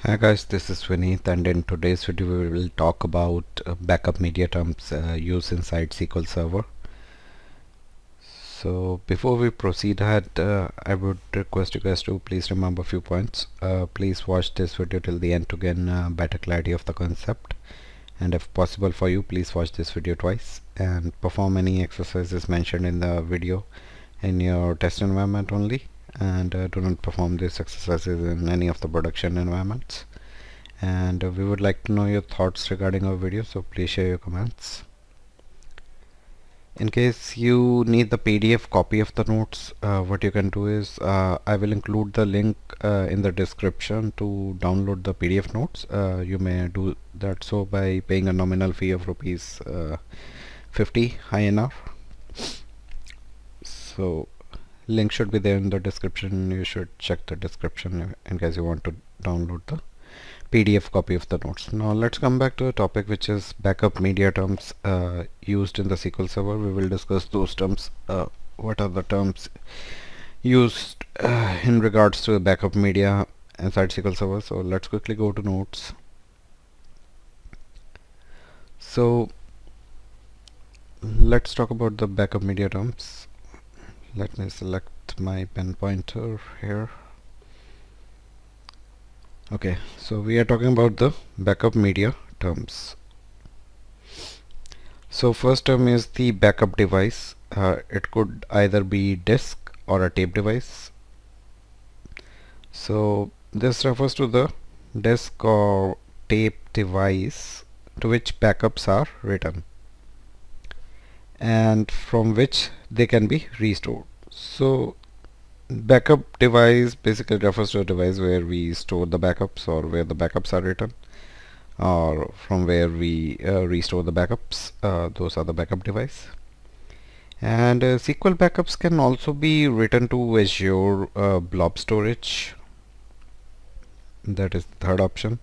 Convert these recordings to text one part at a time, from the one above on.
Hi guys, this is Vineet, and in today's video we will talk about backup media terms used inside SQL Server. So before we proceed ahead, I would request you guys to please remember a few points. Please watch this video till the end to gain better clarity of the concept, and if possible for you, please watch this video twice and perform any exercises mentioned in the video in your test environment only, and do not perform these exercises in any of the production environments. And we would like to know your thoughts regarding our video, so please share your comments. In case you need the PDF copy of the notes, what you can do is I will include the link in the description to download the PDF notes. You may do that so by paying a nominal fee of rupees 50 INR. So link should be there in the description. You should check the description in case you want to download the PDF copy of the notes. Now let's come back to the topic, which is backup media terms used in the SQL Server. We will discuss those terms. What are the terms used in regards to backup media inside SQL Server? So let's quickly go to notes. So let's talk about the backup media terms. Let me select my pen pointer here. Okay, so we are talking about the backup media terms. So first term is the backup device. It could either be disk or a tape device. So this refers to the disk or tape device to which backups are written and from which they can be restored. So backup device basically refers to a device where we store the backups or where the backups are written, or from where we restore the backups. Those are the backup device. And SQL backups can also be written to Azure blob storage. That is the third option,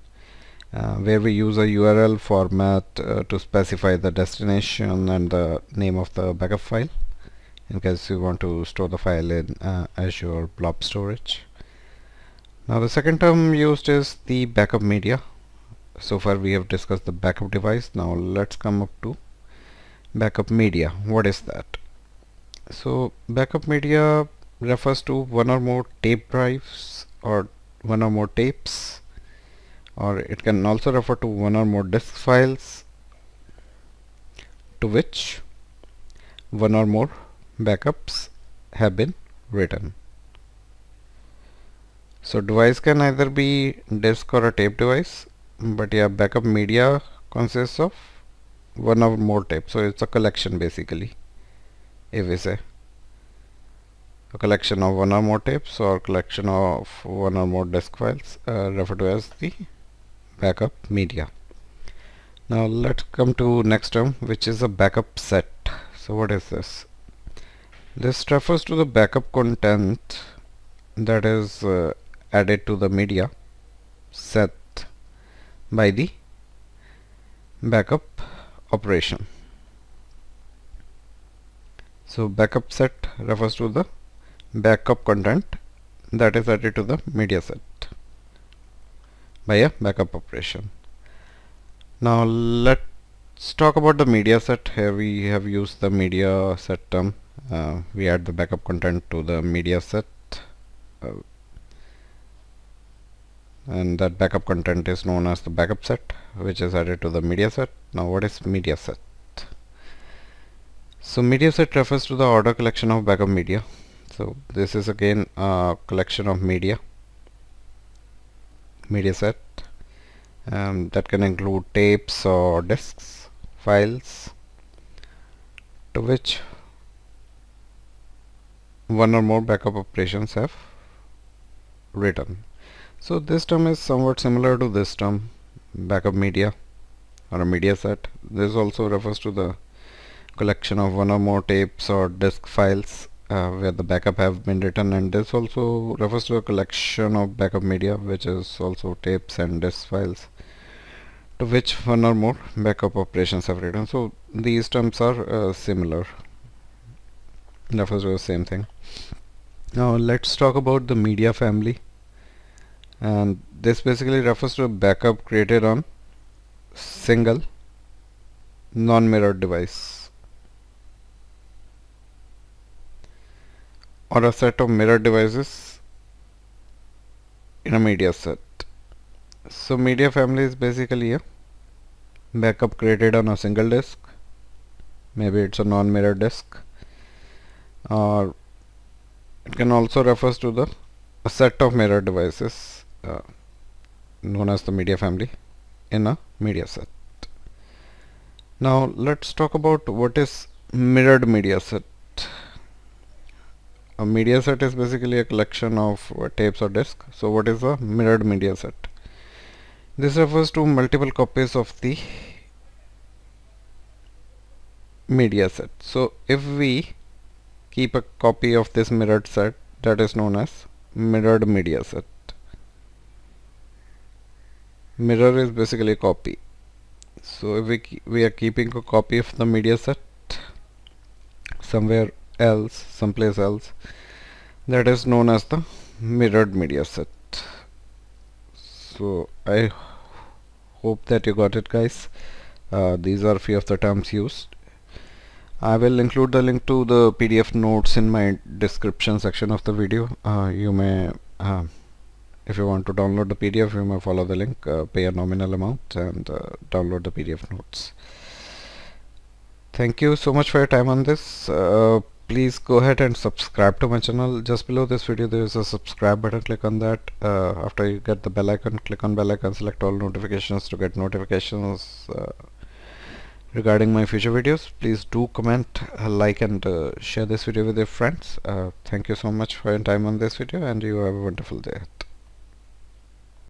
where we use a URL format to specify the destination and the name of the backup file in case you want to store the file in Azure blob storage. Now the second term used is the backup media. So far we have discussed the backup device. Now let's come up to backup media. What is that? So backup media refers to one or more tape drives or one or more tapes, or it can also refer to one or more disk files to which one or more backups have been written. So device can either be disk or a tape device, but yeah, backup media consists of one or more tapes. So it's a collection basically, if we say a collection of one or more tapes or collection of one or more disk files, referred to as the backup media. Now let's come to next term, which is a backup set. So what is this? This refers to the backup content that is added to the media set by the backup operation. So backup set refers to the backup content that is added to the media set by a backup operation. Now let's talk about the media set. Here we have used the media set term. We add the backup content to the media set, and that backup content is known as the backup set, which is added to the media set. Now what is media set? So media set refers to the order collection of backup media. So this is again a collection of media set that can include tapes or disks, files to which one or more backup operations have written. So this term is somewhat similar to this term, backup media or a media set. This also refers to the collection of one or more tapes or disk files where the backup have been written, and this also refers to a collection of backup media which is also tapes and disk files to which one or more backup operations have written. So these terms are similar, refers to the same thing. Now let's talk about the media family. and this basically refers to a backup created on single non-mirrored device or a set of mirrored devices in a media set. So media family is basically a backup created on a single disk, maybe it's a non-mirrored disk, or it can also refers to the a set of mirrored devices known as the media family in a media set. Now let's talk about what is mirrored media set. A media set is basically a collection of tapes or disks. So what is a mirrored media set? This refers to multiple copies of the media set. So if we keep a copy of this mirrored set, that is known as mirrored media set. Mirror is basically a copy. So if we are keeping a copy of the media set somewhere else, someplace else, that is known as the mirrored media set. So I hope that you got it, guys. These are few of the terms used. I will include the link to the PDF notes in my description section of the video. You may if you want to download the PDF, you may follow the link, pay a nominal amount and download the PDF notes. Thank you so much for your time on this. Please go ahead and subscribe to my channel. Just below this video there is a subscribe button. Click on that. After you get the bell icon, click on bell icon, select all notifications to get notifications regarding my future videos. Please do comment, like and share this video with your friends. Thank you so much for your time on this video, and you have a wonderful day.